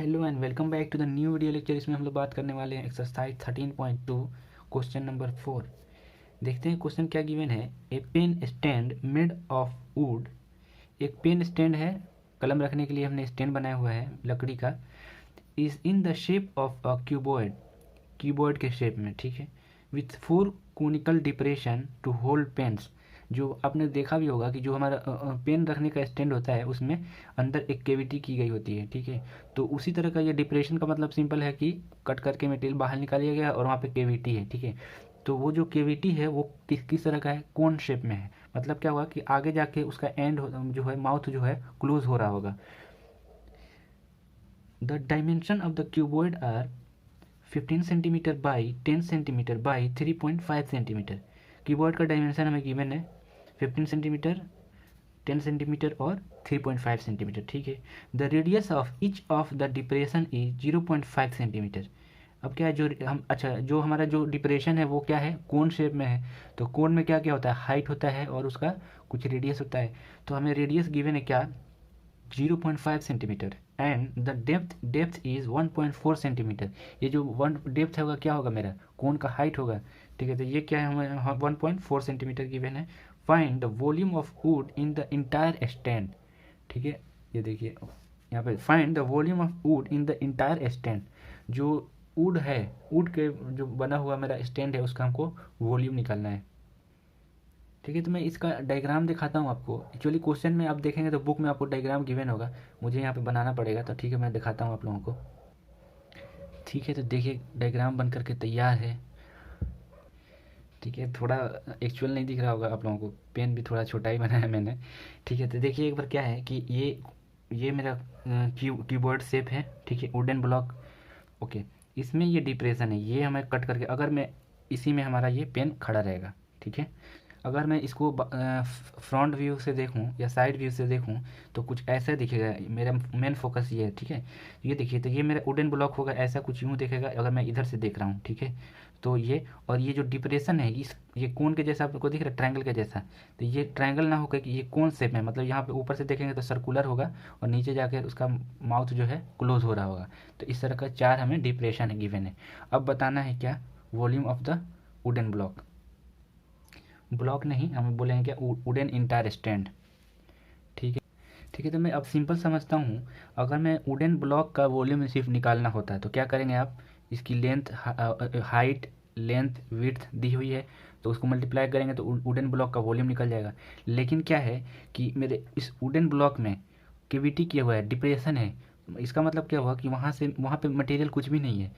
Hello and welcome back to the new video lecture. इसमें हम लोग बात करने वाले हैं एक्सरसाइज 13.2 क्वेश्चन नंबर 4। देखते हैं क्वेश्चन क्या गिवन है। A pen stand made of wood. एक पेन स्टैंड है, कलम रखने के लिए हमने स्टैंड बनाया हुआ है लकड़ी का। Is in the shape of a cuboid, keyboard के शेप में, ठीक है। With 4 conical depression to hold pens. जो आपने देखा भी होगा कि जो हमारा पेन रखने का स्टैंड होता है उसमें अंदर एक केविटी की गई होती है, ठीक है। तो उसी तरह का ये डिप्रेशन का मतलब सिंपल है कि कट करके मटेरियल बाहर निकालिया गया और वहाँ पे केविटी है, ठीक है। तो वो जो केविटी है वो किस तरह का है, कोन शेप में है। मतलब क्या हुआ कि आगे जाके उसका एंड जो है, माउथ जो है क्लोज हो रहा होगा। The dimension of the cuboid are 15 centimetre by 10 centimetre by 3.5 centimetre. Keyboard का डायमेंशन हमें गिवन है 15 सेंटीमीटर, 10 सेंटीमीटर और 3.5 सेंटीमीटर, ठीक है। The radius of each of the depression is 0.5 centimetre. अब क्या है, जो हमारा जो डिप्रेशन है वो क्या है, कोन शेप में है। तो कोन में क्या क्या होता है, हाइट होता है और उसका कुछ रेडियस होता है। तो हमें रेडियस गिवन है क्या, 0.5 centimetre and the depth is 1.4 centimetre. ये जो वन डेप्थ होगा क्या होगा, मेरा कोन का हाइट होगा, ठीक है। तो ये क्या है, हमें 1.4 सेंटीमीटर गिवन है। Find the volume of wood in the entire stand, ठीक है। ये देखिए यहाँ पे find the volume of wood in the entire stand. जो वुड है, वुड के जो बना हुआ मेरा स्टैंड है उसका हमको वॉल्यूम निकालना है, ठीक है। तो मैं इसका डायग्राम दिखाता हूँ आपको। एक्चुअली क्वेश्चन में आप देखेंगे तो बुक में आपको डायग्राम गिवन होगा, मुझे यहाँ पे बनाना पड़ेगा। तो ठीक है, मैं दिखाता हूँ आप लोगों को। ठीक है, तो देखिए डायग्राम बन करके तैयार है, ठीक है। थोड़ा एक्चुअल नहीं दिख रहा होगा आप लोगों को, पेन भी थोड़ा छोटा ही बनाया मैंने, ठीक है। तो देखिए एक बार क्या है कि ये मेरा कीबोर्ड शेप है, ठीक है, वुडन ब्लॉक, ओके। इसमें ये डिप्रेशन है, ये हमें कट करके, अगर मैं इसी में हमारा ये पेन खड़ा रहेगा, ठीक है। अगर मैं इसको फ्रंट व्यू से देखूं या साइड व्यू से देखूं तो कुछ ऐसा दिखेगा। मेरा मेन फोकस ये है, ठीक है। ये देखिए, तो ये मेरा वुडन ब्लॉक होगा, ऐसा कुछ यूँ दिखेगा अगर मैं इधर से देख रहा हूँ, ठीक है। तो ये और ये जो डिप्रेशन है, इस ये कोन के जैसा आपको दिख रहा है, ट्रायंगल के जैसा। तो ये ट्रायंगल ना होकर कि ये कोन शेप में, मतलब यहाँ पे ऊपर से देखेंगे तो सर्कुलर होगा और नीचे जाकर उसका माउथ जो है क्लोज हो रहा होगा। तो इस तरह का 4 हमें डिप्रेशन है गिवन है। अब बताना है क्या, volume of the wooden block. Block नहीं, हमें बोलेंगे क्या, वुडन इंटायर स्टैंड, ठीक है। ठीक है, तो मैं अब सिंपल समझता हूँ। अगर मैं वुडन ब्लॉक का वॉल्यूम सिर्फ निकालना होता है तो क्या करेंगे आप, इसकी लेंथ, हाइट, लेंथ, विड्थ दी हुई है तो उसको मल्टीप्लाई करेंगे तो वुडन ब्लॉक का वॉल्यूम निकल जाएगा। लेकिन क्या है कि मेरे इस वुडन ब्लॉक में केविटी किया हुआ है, डिप्रेशन है। इसका मतलब क्या हुआ कि वहाँ पे मटेरियल कुछ भी नहीं है,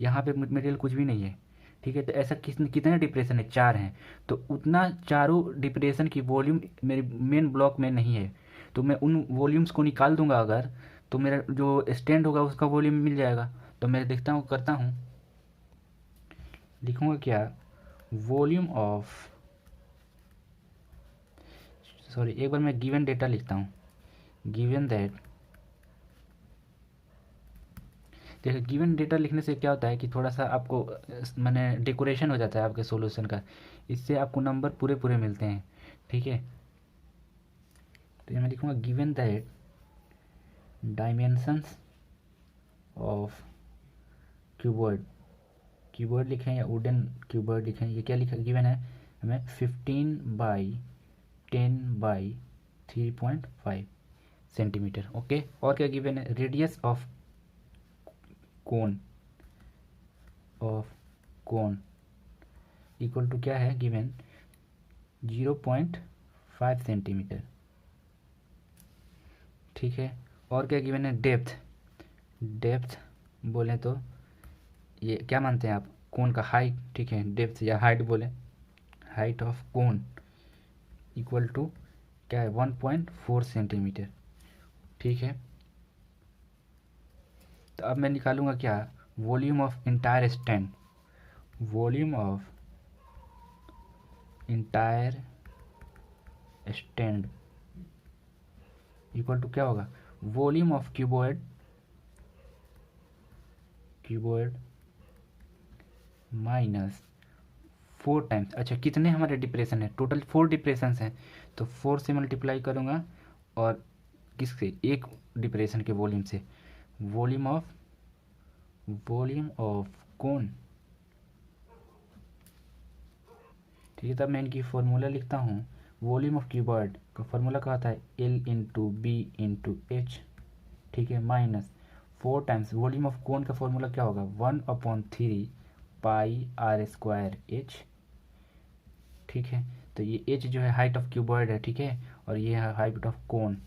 यहाँ पे मटेरियल कुछ भी नहीं है, ठीक है। तो ऐसा कितने डिप्रेशन है, 4 हैं। तो उतना चारों डिप्रेशन की वॉल्यूम मेरे मेन ब्लॉक में नहीं है। तो मैं उन वॉल्यूम्स को निकाल दूंगा अगर, तो मेरा जो स्टैंड होगा उसका वॉल्यूम मिल जाएगा। तो मैं देखता हूँ, करता हूँ, लिखूंगा क्या, वॉल्यूम ऑफ, सॉरी एक बार मैं गिवन डेटा लिखता हूँ। गिवन दैट, देखिए गिवन डेटा लिखने से क्या होता है कि थोड़ा सा आपको मैंने डेकोरेशन हो जाता है आपके सॉल्यूशन का, इससे आपको नंबर पूरे पूरे मिलते हैं, ठीक है। तो ये मैं लिखूंगा given that dimensions of cuboid, keyboard लिखें या वुडन कीबोर्ड लिखें, ये क्या लिखा गिवन है हमें, 15 बाई 10 बाई 3.5 सेंटीमीटर, ओके। और क्या गिवन है, radius of cone, equal to क्या है गिवन, 0.5 सेंटीमीटर, ठीक है। और क्या गिवन है, डेप्थ बोले तो ये क्या मानते हैं आप, कोन का हाइट, ठीक है। डेप्थ या हाइट बोले, height of cone equal to क्या है, 1.4 सेंटीमीटर, ठीक है। तो अब मैं निकालूंगा क्या, volume of entire stand, volume of entire stand equal to क्या होगा, volume of cuboid minus 4 times, अच्छा कितने हमारे डिप्रेशन है, टोटल 4 डिप्रेशन हैं। तो 4 से मल्टीप्लाई करूँगा और किससे, एक डिप्रेशन के वॉल्यूम से, वॉल्यूम ऑफ कोन, ठीक है। तब मैं इनकी फॉर्मूला लिखता हूँ। वॉल्यूम ऑफ क्यूबॉइड का फॉर्मूला क्या होता है, L into B into H, ठीक है, minus 4 times volume of cone का फॉर्मूला क्या होगा, 1/3 पाई आर स्क्वायर एच, ठीक है। तो ये एच जो है हाइट ऑफ क्यूबॉइड है, ठीक है, और ये है height of cone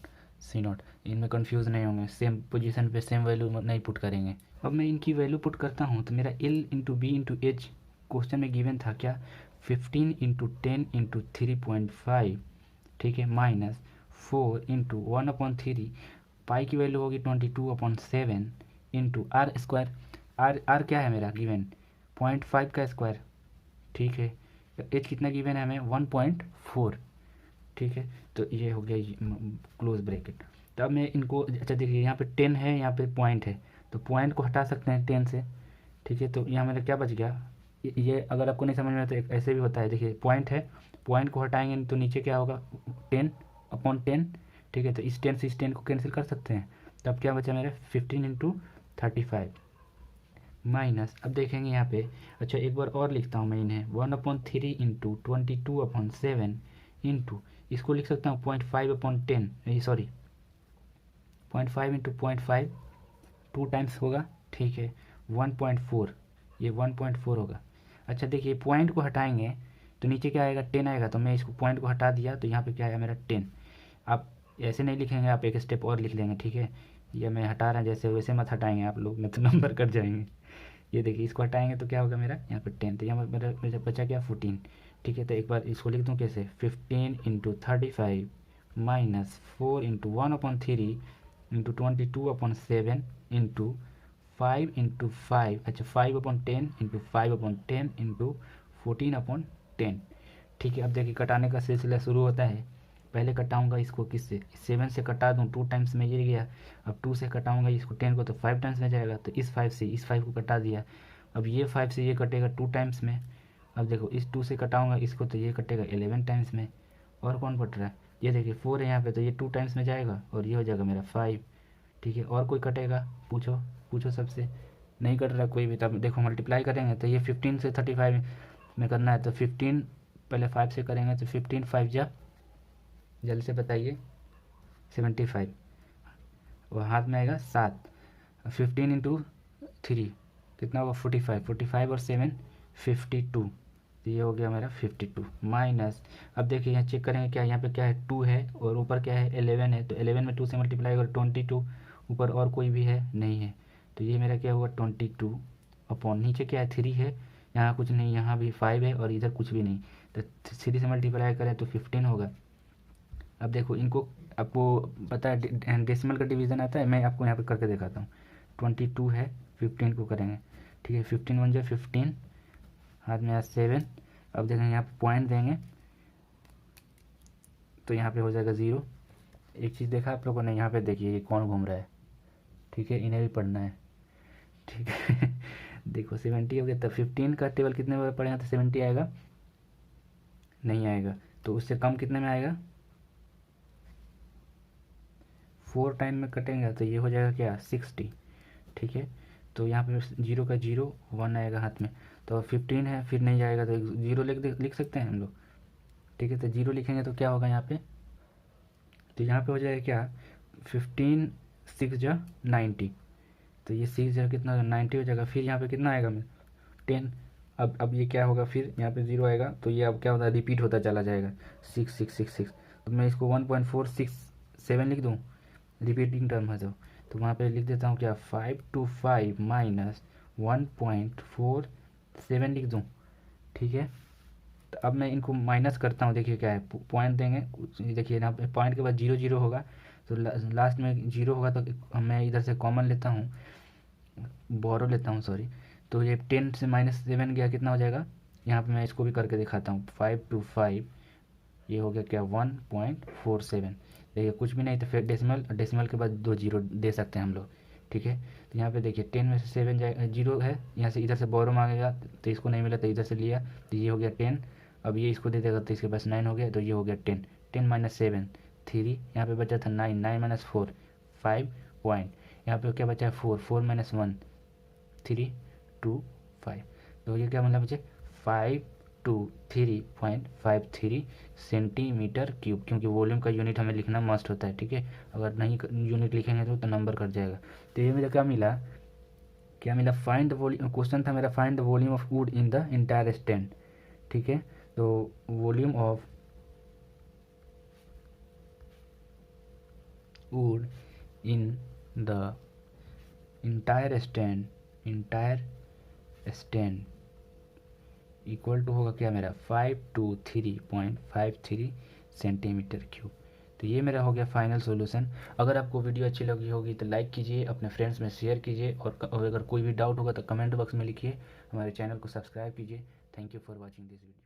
C naught. इनमें कंफ्यूज नहीं होंगे, सेम पोजीशन पे सेम वैल्यू नहीं पुट करेंगे। अब मैं इनकी वैल्यू पुट करता हूँ तो मेरा L into B into H question में गिवन था क्या, 15 इंटू 10 इंटू 3.5, ठीक है, माइनस 4 इंटू 1/3 पाई की वैल्यू होगी 22/7 इंटू आर स्क्वायर। आर क्या है मेरा गिवन, 0.5 का स्क्वायर, ठीक है। एच कितना गिवन है हमें, 1.4, ठीक है। तो ये हो गया क्लोज ब्रैकेट। तो अब मैं इनको, अच्छा देखिए यहाँ पे 10 है, यहाँ पे पॉइंट है, तो पॉइंट को हटा सकते हैं 10 से, ठीक है। तो यहाँ मेरा क्या बच गया, ये अगर आपको नहीं समझ में आया तो ऐसे भी होता है। देखिए पॉइंट है, पॉइंट को हटाएंगे तो नीचे क्या होगा, 10/10, ठीक है। तो इस 10 से इस 10 को कैंसिल कर सकते हैं। तो अब क्या बचा मेरा, 15 इंटू 35 माइनस, अब देखेंगे यहाँ पे, अच्छा एक बार और लिखता हूँ मैं इन्हें, 1/3 इंटू 22/7 इंटू, इसको लिख सकता हूँ 0.5/10, नहीं सॉरी 0.5 इंटू 0.5 2 टाइम्स होगा, ठीक है, 1.4, ये 1.4 होगा। अच्छा देखिए पॉइंट को हटाएंगे तो नीचे क्या आएगा, 10 आएगा। तो मैं इसको पॉइंट को हटा दिया तो यहाँ पे क्या आया मेरा 10। आप ऐसे नहीं लिखेंगे, आप एक स्टेप और लिख लेंगे, ठीक है। ये मैं हटा रहा हूँ, जैसे वैसे मत हटाएंगे आप लोग, नहीं तो नंबर कट जाएंगे। ये देखिए इसको हटाएंगे तो क्या होगा मेरा, यहाँ पे 10, तो यहाँ पर मेरा बचा क्या 14, ठीक है। तो एक बार इसको लिख दूँ कैसे, 15 into 35 minus 4 into 1/3 into 22/7 into 5 into 5, अच्छा 5/10 इंटू 5/10 इंटू 14/10, ठीक है। अब देखिए कटाने का सिलसिला शुरू होता है। पहले कटाऊंगा इसको किससे, 7 से कटा दूं, 2 टाइम्स में ये गया। अब 2 से कटाऊंगा इसको 10 को तो 5 टाइम्स में जाएगा, तो इस 5 से इस 5 को कटा दिया। अब ये 5 से ये कटेगा 2 टाइम्स में। अब देखो इस 2 से कटाऊंगा इसको तो ये कटेगा 11 टाइम्स में। और कौन कट रहा है, ये देखिए 4 है यहाँ पे, तो ये 2 टाइम्स में जाएगा और ये हो जाएगा मेरा 5, ठीक है। और कोई कटेगा, पूछो पूछो सबसे, नहीं कट रहा कोई भी। तब देखो मल्टीप्लाई करेंगे तो ये 15 से 35 में करना है, तो 15 पहले 5 से करेंगे तो 15 5 जा, जल्दी से बताइए, 75, और हाथ में आएगा 7। 15 इंटू 3 कितना होगा, 45, 45 और 7 52, तो ये हो गया मेरा 52 माइनस। अब देखिए यहाँ चेक करेंगे क्या, यहाँ पे क्या है 2 है और ऊपर क्या है 11 है, तो 11 में 2 से मल्टीप्लाई और 22, ऊपर और कोई भी है नहीं है, तो ये मेरा क्या हुआ 22 अपॉन, नीचे क्या है 3 है, यहाँ कुछ नहीं, यहाँ भी 5 है और इधर कुछ भी नहीं, तो 3 से मल्टीप्लाई करें तो 15 होगा। अब देखो इनको, आपको पता है डेसिमल का डिवीज़न आता है, मैं आपको यहाँ पे करके दिखाता हूँ। 22 है, 15 को करेंगे, ठीक है, 15 1 × 15, हाथ में 7। अब देखेंगे यहाँ पे पॉइंट देंगे तो यहाँ पे हो जाएगा 0। एक चीज़ देखा आप लोगों ने, यहाँ पे देखिए ये कौन घूम रहा है, ठीक है, इन्हें भी पढ़ना है, ठीक है। देखो 70 हो गया, तो 15 का टेबल कितने में पड़ेगा, तो 70 आएगा, नहीं आएगा। तो उससे कम कितने में आएगा, 4 टाइम में कटेंगे तो ये हो जाएगा क्या 60, ठीक है। तो यहाँ पे 0 का 0 1 आएगा हाथ में, तो 15 है, फिर नहीं जाएगा तो 0 लिख सकते हैं हम लोग, ठीक है। तो 0 लिखेंगे तो क्या होगा यहाँ पे, तो यहाँ पे हो जाएगा क्या 15 6 × 90, तो ये 6 जगह कितना 90 हो जाएगा। फिर यहाँ पे कितना आएगा 10। अब ये क्या होगा, फिर यहाँ पे 0 आएगा, तो ये अब क्या होता है रिपीट होता चला जाएगा 6 6 6 6। तो मैं इसको 1.467 लिख दूँ, रिपीटिंग टर्म है तो वहाँ पे लिख देता हूँ क्या 525 माइनस 1.47 लिख दूँ, ठीक है। तो अब मैं इनको माइनस करता हूँ, देखिए क्या है, पॉइंट देंगे, देखिए यहाँ पे पॉइंट के बाद 0 0 होगा, तो लास्ट में 0 होगा, तो मैं इधर से कॉमन लेता हूँ, बोरो लेता हूँ सॉरी। तो ये 10 से -7 गया, कितना हो जाएगा, यहाँ पे मैं इसको भी करके दिखाता हूँ, 525, ये हो गया क्या 1.47। देखिए कुछ भी नहीं तो फिर डेसिमल के बाद 2 0 दे सकते हैं हम लोग, ठीक है। तो यहाँ पे देखिए 10 में से 7 जाए 0 है, यहाँ से इधर से बोरो मांगेगा तो इसको नहीं मिला तो इधर से लिया, तो ये हो गया 10। अब ये इसको दे देगा तो इसके पास 9 हो गया, तो ये हो गया 10 10 - 7 3, यहाँ पे बचा था 9 9 - 4 5 पॉइंट, यहाँ पे क्या बचा है 4, 4 - 1 3 2 5, तो ये क्या मतलब बचे 523.53 सेंटीमीटर क्यूब, क्योंकि वॉल्यूम का यूनिट हमें लिखना मस्ट होता है, ठीक है। अगर नहीं यूनिट लिखेंगे तो नंबर कट जाएगा। तो ये मुझे क्या मिला फाइंड द वॉल्यूम, क्वेश्चन था मेरा find the volume of wood in the entire stand, ठीक है। तो volume of wood in the entire stand equal to होगा क्या मेरा 523.53 सेंटीमीटर क्यूब। तो ये मेरा हो गया फाइनल सॉल्यूशन। अगर आपको वीडियो अच्छी लगी होगी तो लाइक कीजिए, अपने फ्रेंड्स में शेयर कीजिए, और अगर कोई भी डाउट होगा तो कमेंट बॉक्स में लिखिए, हमारे चैनल को सब्सक्राइब कीजिए। Thank you for watching this video.